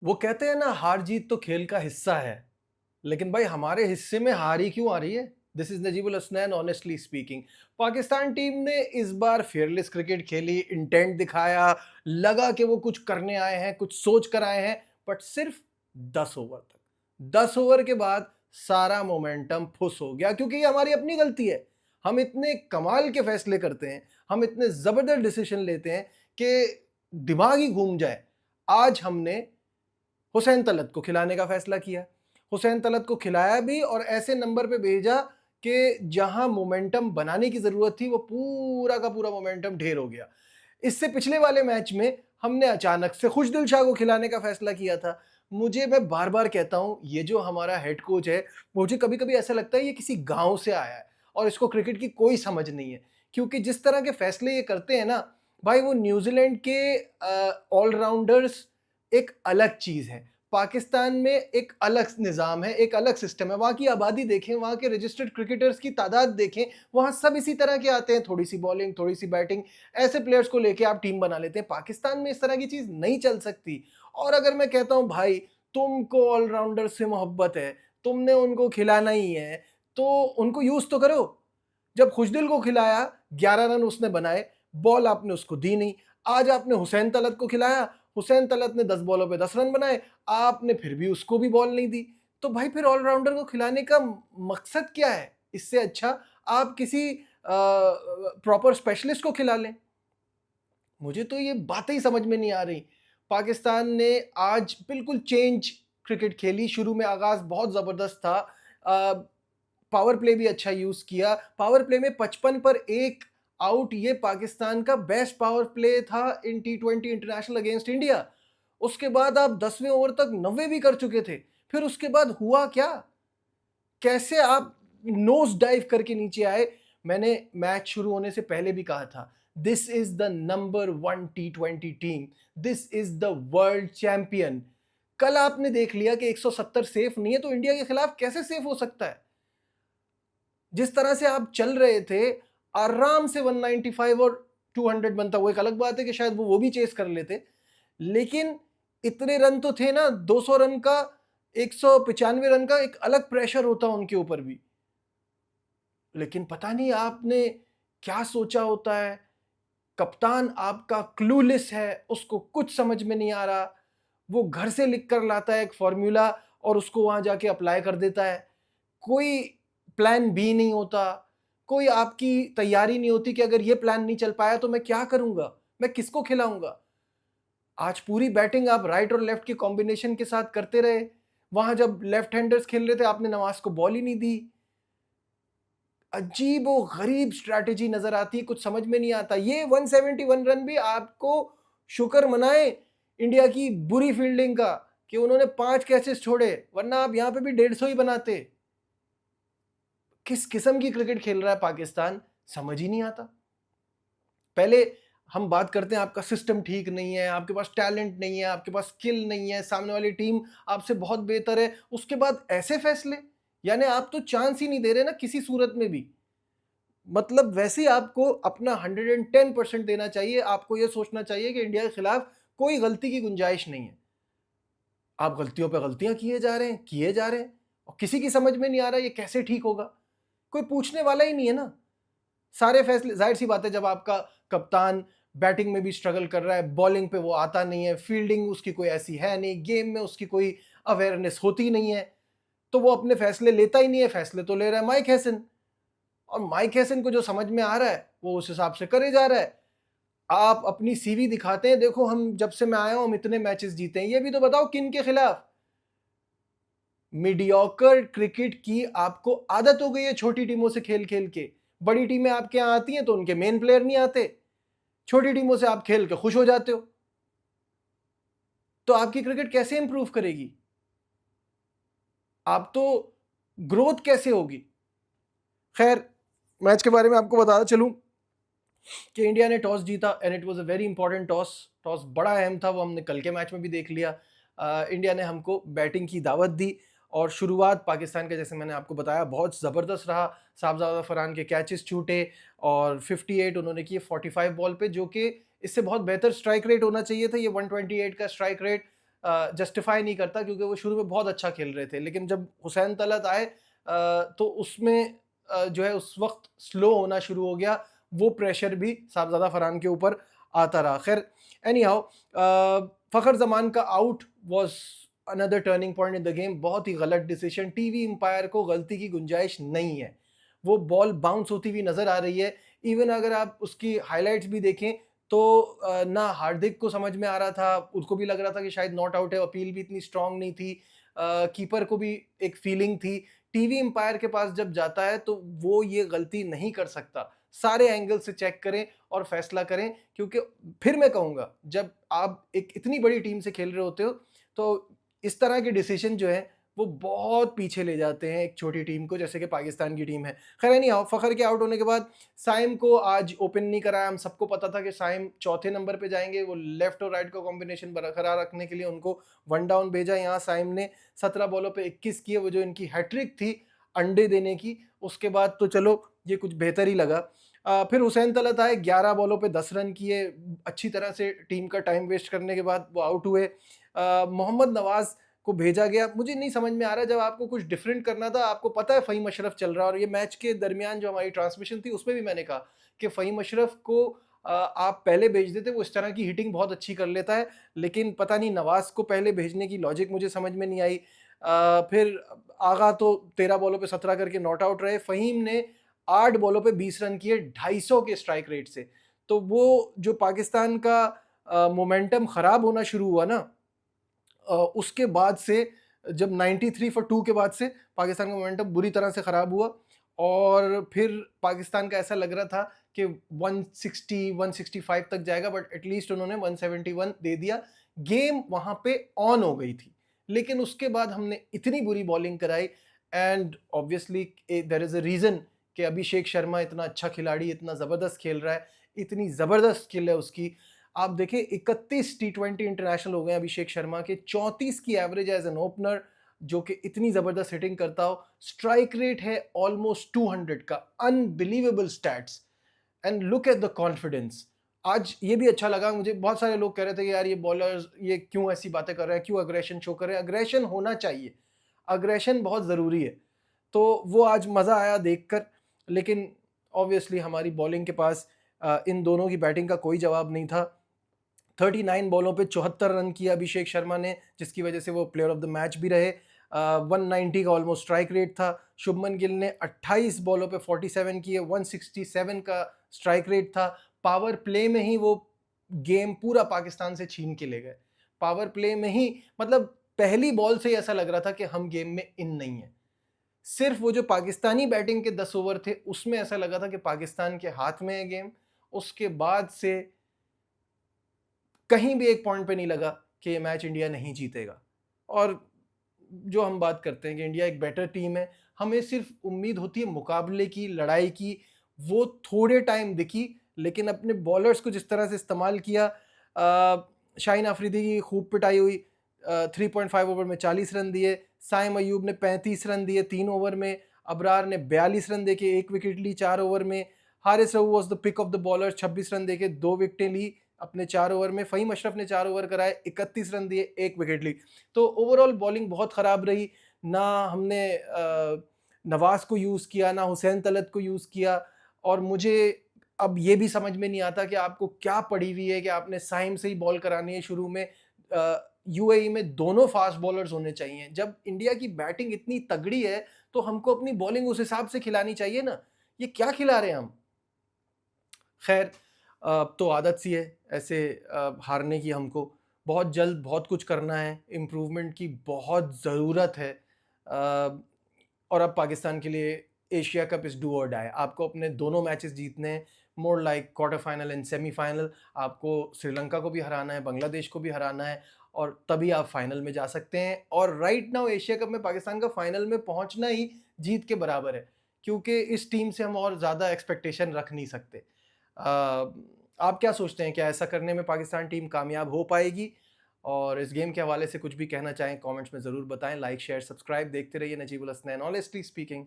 वो कहते हैं ना, हार जीत तो खेल का हिस्सा है। लेकिन भाई हमारे हिस्से में हार ही क्यों आ रही है? This is Najibul Hasnain, honestly speaking. Pakistan team ने इस बार फेयरलेस क्रिकेट खेली, इंटेंट दिखाया, लगा कि वो कुछ करने आए हैं, कुछ सोच कर आए हैं, बट सिर्फ 10 ओवर तक। 10 ओवर के बाद सारा मोमेंटम फुस हो गया, क्योंकि ये हमारी अपनी गलती है। हम इतने कमाल के फैसले करते हैं, हम इतने जबरदस्त डिसीजन लेते हैं कि दिमाग ही घूम जाए। आज हमने हुसैन तलत को खिलाने का फैसला किया। हुसैन तलत को खिलाया भी और ऐसे नंबर पे भेजा कि जहां मोमेंटम बनाने की जरूरत थी, वो पूरा का पूरा मोमेंटम ढेर हो गया। इससे पिछले वाले मैच में हमने अचानक से खुशदिल शाह को खिलाने का फैसला किया था। मैं बार बार कहता हूं, ये जो हमारा हेड कोच है, मुझे कभी कभी ऐसा लगता है ये किसी गांव से आया है और इसको क्रिकेट की कोई समझ नहीं है। क्योंकि जिस तरह के फैसले ये करते हैं ना भाई, वो न्यूजीलैंड के ऑलराउंडर्स एक अलग चीज है। पाकिस्तान में एक अलग निज़ाम है, एक अलग सिस्टम है। वहाँ की आबादी देखें, वहाँ के रजिस्टर्ड क्रिकेटर्स की तादाद देखें, वहाँ सब इसी तरह के आते हैं, थोड़ी सी बॉलिंग, थोड़ी सी बैटिंग, ऐसे प्लेयर्स को लेके आप टीम बना लेते हैं। पाकिस्तान में इस तरह की चीज़ नहीं चल सकती। और अगर मैं कहता हूँ भाई, तुमको ऑलराउंडर से मोहब्बत है, तुमने उनको खिलाना ही है, तो उनको यूज़ तो करो। जब खुशदिल को खिलाया, 11 रन उसने बनाए, बॉल आपने उसको दी नहीं। आज आपने हुसैन तलत को खिलाया, हुसैन तलत ने 10 बॉलों पे 10 रन बनाए, आपने फिर भी उसको भी बॉल नहीं दी। तो भाई फिर ऑलराउंडर को खिलाने का मकसद क्या है? इससे अच्छा आप किसी प्रॉपर स्पेशलिस्ट को खिला लें। मुझे तो ये बातें ही समझ में नहीं आ रही। पाकिस्तान ने आज बिल्कुल चेंज क्रिकेट खेली। शुरू में आगाज बहुत जबरदस्त था। पावर प्ले भी अच्छा यूज किया। पावर प्ले में 55 पर एक आउट, ये पाकिस्तान का बेस्ट पावर प्ले था इन T20 इंटरनेशनल अगेंस्ट इंडिया। उसके बाद आप 10वें ओवर तक 90 भी कर चुके थे। फिर उसके बाद हुआ क्या? कैसे आप नोज डाइव करके नीचे आए? मैंने मैच शुरू होने से पहले भी कहा था, this is the number 1 T20 team, this is the world champion. कल आपने देख लिया कि 170 सेफ नहीं है, तो इंडिया के खिलाफ कैसे सेफ हो सकता है? जिस तरह से आप चल रहे थे, आराम से 195 और 200 बनता। वो एक अलग बात है कि शायद वो भी चेस कर लेते, लेकिन इतने रन तो थे ना। 200 रन का, 195 रन का एक अलग प्रेशर होता उनके ऊपर भी। लेकिन पता नहीं आपने क्या सोचा होता है। कप्तान आपका क्लूलेस है, उसको कुछ समझ में नहीं आ रहा। वो घर से लिख कर लाता है एक फॉर्मूला और उसको वहां जाके अप्लाई कर देता है। कोई प्लान बी नहीं होता, कोई आपकी तैयारी नहीं होती कि अगर ये प्लान नहीं चल पाया तो मैं क्या करूंगा, मैं किसको खिलाऊंगा। आज पूरी बैटिंग आप राइट और लेफ्ट के कॉम्बिनेशन के साथ करते रहे। वहां जब लेफ्ट हैंडर्स खेल रहे थे, आपने नवाज को बॉल ही नहीं दी। अजीब व गरीब स्ट्रैटेजी नजर आती है, कुछ समझ में नहीं आता। ये 171 रन भी आपको शुक्र मनाए इंडिया की बुरी फील्डिंग का कि उन्होंने 5 कैचेस छोड़े, वरना आप यहां पे भी 150 ही बनाते। किस किस्म की क्रिकेट खेल रहा है पाकिस्तान, समझ ही नहीं आता। पहले हम बात करते हैं आपका सिस्टम ठीक नहीं है, आपके पास टैलेंट नहीं है, आपके पास स्किल नहीं है, सामने वाली टीम आपसे बहुत बेहतर है। उसके बाद ऐसे फैसले, यानी आप तो चांस ही नहीं दे रहे ना किसी सूरत में भी। मतलब वैसे ही आपको अपना 110% देना चाहिए। आपको यह सोचना चाहिए कि इंडिया के खिलाफ कोई गलती की गुंजाइश नहीं है। आप गलतियों पे गलतियां किए जा रहे हैं और किसी की समझ में नहीं आ रहा ये कैसे ठीक होगा। कोई पूछने वाला ही नहीं है ना। सारे फैसले, जाहिर सी बात है, जब आपका कप्तान बैटिंग में भी स्ट्रगल कर रहा है, बॉलिंग पे वो आता नहीं है, फील्डिंग उसकी कोई ऐसी है नहीं, गेम में उसकी कोई अवेयरनेस होती नहीं है, तो वो अपने फैसले लेता ही नहीं है। फैसले तो ले रहा है माइक हैसन, और माइक हैसन को जो समझ में आ रहा है वो उस हिसाब से करे जा रहा है। आप अपनी सीवी दिखाते हैं, देखो हम जब से मैं आया हूं हम इतने मैचेस जीते हैं, ये भी तो बताओ किन के खिलाफ। मीडियोकर क्रिकेट की आपको आदत हो गई है छोटी टीमों से खेल खेल के। बड़ी टीमें आपके यहां आती हैं तो उनके मेन प्लेयर नहीं आते, छोटी टीमों से आप खेल के खुश हो जाते हो। तो आपकी क्रिकेट कैसे इंप्रूव करेगी? आप तो ग्रोथ कैसे होगी? खैर, मैच के बारे में आपको बताता चलूं कि इंडिया ने टॉस जीता and it was a very important toss. Toss बड़ा अहम था, वो हमने कल के मैच में भी देख लिया। इंडिया ने हमको बैटिंग की दावत दी और शुरुआत पाकिस्तान का, जैसे मैंने आपको बताया, बहुत ज़बरदस्त रहा। साहबजादा फरहान के कैचेस छूटे और 58 उन्होंने किए 45 बॉल पे, जो कि इससे बहुत बेहतर स्ट्राइक रेट होना चाहिए था। ये 128 का स्ट्राइक रेट जस्टिफाई नहीं करता, क्योंकि वो शुरू में बहुत अच्छा खेल रहे थे, लेकिन जब हुसैन तलत आए तो उसमें जो है उस वक्त स्लो होना शुरू हो गया, वो प्रेशर भी साहबजादा फरहान के ऊपर आता रहा। खैर, एनी हाउ, फ़खर जमान का out was another turning point in the game. बहुत ही गलत डिसीजन, टीवी एम्पायर को गलती की गुंजाइश नहीं है। वो बॉल बाउंस होती हुई नजर आ रही है। इवन अगर आप उसकी हाइलाइट्स भी देखें तो ना हार्दिक को समझ में आ रहा था, उसको भी लग रहा था कि शायद नॉट आउट है, अपील भी इतनी स्ट्रांग नहीं थी, कीपर को भी एक फीलिंग थी। टीवी एम्पायर के पास जब जाता है तो वो ये गलती नहीं कर सकता। सारे एंगल से चेक करें और फैसला करें, क्योंकि फिर मैं कहूँगा, जब आप एक इतनी बड़ी टीम से खेल रहे होते हो तो इस तरह के डिसीजन जो है वो बहुत पीछे ले जाते हैं एक छोटी टीम को, जैसे कि पाकिस्तान की टीम है। खैर, नहीं आओ, फ़खर के आउट होने के बाद साइम को आज ओपन नहीं कराया। हम सबको पता था कि साइम चौथे नंबर पे जाएंगे, वो लेफ्ट और राइट का कॉम्बिनेशन बरकरार रखने के लिए उनको वन डाउन भेजा। यहाँ साइम ने 17 बॉलों पे 21 किए, वो जो इनकी हैट्रिक थी अंडे देने की, उसके बाद तो चलो ये कुछ बेहतर ही लगा। फिर हुसैन तलत आए, 11 बॉलों पे 10 रन किए, अच्छी तरह से टीम का टाइम वेस्ट करने के बाद वो आउट हुए। मोहम्मद नवाज को भेजा गया। मुझे नहीं समझ में आ रहा, जब आपको कुछ डिफरेंट करना था, आपको पता है फ़हीम अशरफ चल रहा है, और ये मैच के दरमियान जो हमारी ट्रांसमिशन थी उसमें भी मैंने कहा कि फ़हीम अशरफ को आप पहले भेज देते, वो इस तरह की हिटिंग बहुत अच्छी कर लेता है, लेकिन पता नहीं नवाज को पहले भेजने की लॉजिक मुझे समझ में नहीं आई। फिर आगा तो 13 बॉलों पे 17 करके नॉट आउट रहे। फ़हीम ने 8 बॉलों पे 20 रन किए 250 के स्ट्राइक रेट से। तो वो जो पाकिस्तान का मोमेंटम ख़राब होना शुरू हुआ ना, उसके बाद से, जब 93 फॉर 2 के बाद से पाकिस्तान का मोमेंटम बुरी तरह से ख़राब हुआ, और फिर पाकिस्तान का ऐसा लग रहा था कि 160 165 तक जाएगा, बट एटलीस्ट उन्होंने 171 दे दिया। गेम वहाँ पे ऑन हो गई थी, लेकिन उसके बाद हमने इतनी बुरी बॉलिंग कराई, and obviously there is a reason कि अभिषेक शर्मा इतना अच्छा खिलाड़ी, इतना ज़बरदस्त खेल रहा है, इतनी ज़बरदस्त स्किल है उसकी। आप देखें, 31 टी20 इंटरनेशनल हो गए अभिषेक शर्मा के, 34 की एवरेज एज एन ओपनर, जो कि इतनी ज़बरदस्त हिटिंग करता हो। स्ट्राइक रेट है ऑलमोस्ट 200 का, unbelievable stats, and look at the confidence. आज ये भी अच्छा लगा मुझे, बहुत सारे लोग कह रहे थे कि यार ये बॉलर्स ये क्यों ऐसी बातें कर रहे हैं, क्यों अग्रेशन शो कर रहे हैं। अग्रेशन होना चाहिए, अग्रेशन बहुत ज़रूरी है। तो वो आज मज़ा आया देखकर, लेकिन ऑब्वियसली हमारी बॉलिंग के पास इन दोनों की बैटिंग का कोई जवाब नहीं था। 39 बॉलों पे 74 रन किया अभिषेक शर्मा ने, जिसकी वजह से वो प्लेयर ऑफ द मैच भी रहे। 190 का ऑलमोस्ट स्ट्राइक रेट था। शुभमन गिल ने 28 बॉलों पे 47 किए, 167 का स्ट्राइक रेट था। पावर प्ले में ही वो गेम पूरा पाकिस्तान से छीन के ले गए। पावर प्ले में ही, मतलब पहली बॉल से ही ऐसा लग रहा था कि हम गेम में इन नहीं है। सिर्फ वो जो पाकिस्तानी बैटिंग के 10 ओवर थे उसमें ऐसा लगा था कि पाकिस्तान के हाथ में है गेम। उसके बाद से कहीं भी एक पॉइंट पे नहीं लगा कि ये मैच इंडिया नहीं जीतेगा। और जो हम बात करते हैं कि इंडिया एक बेटर टीम है, हमें सिर्फ उम्मीद होती है मुकाबले की, लड़ाई की। वो थोड़े टाइम दिखी, लेकिन अपने बॉलर्स को जिस तरह से इस्तेमाल किया, शाहीन अफरीदी की खूब पिटाई हुई, 3.5 ओवर में 40 रन दिए। साइम अयूब ने 35 रन दिए 3 ओवर में। अबरार ने 42 रन देके 1 विकेट ली 4 ओवर में। Haris Rauf was the pick of the bowler, 26 run देके 2 विकेटें ली अपने 4 ओवर में। फ़हीम अशरफ ने 4 ओवर कराए, 31 रन दिए, 1 विकेट ली। तो ओवरऑल बॉलिंग बहुत ख़राब रही। ना हमने नवाज़ को यूज़ किया, ना हुसैन तलत को यूज़ किया। और मुझे अब ये भी समझ में नहीं आता कि आपको क्या पड़ी हुई है कि आपने साइम से ही बॉल करानी है शुरू में। यूएई में दोनों फास्ट बॉलर्स होने चाहिए। जब इंडिया की बैटिंग इतनी तगड़ी है तो हमको अपनी बॉलिंग उस हिसाब से खिलानी चाहिए ना। ये क्या खिला रहे हैं हम? खैर, तो आदत सी है ऐसे हारने की हमको। बहुत जल्द बहुत कुछ करना है, इम्प्रूवमेंट की बहुत ज़रूरत है। और अब पाकिस्तान के लिए एशिया कप इज़ डू और डाई। आपको अपने दोनों मैचेस जीतने हैं, more like quarter final and semifinal. आपको श्रीलंका को भी हराना है, बांग्लादेश को भी हराना है, और तभी आप फाइनल में जा सकते हैं। और राइट नाउ एशिया कप में पाकिस्तान का फाइनल में पहुंचना ही जीत के बराबर है, क्योंकि इस टीम से हम और ज़्यादा एक्सपेक्टेशन रख नहीं सकते। आप क्या सोचते हैं, क्या ऐसा करने में पाकिस्तान टीम कामयाब हो पाएगी? और इस गेम के हवाले से कुछ भी कहना चाहें कमेंट्स में ज़रूर बताएं। लाइक शेयर सब्सक्राइब देखते रहिए नजीबुल हसनैन ऑनेस्टली स्पीकिंग।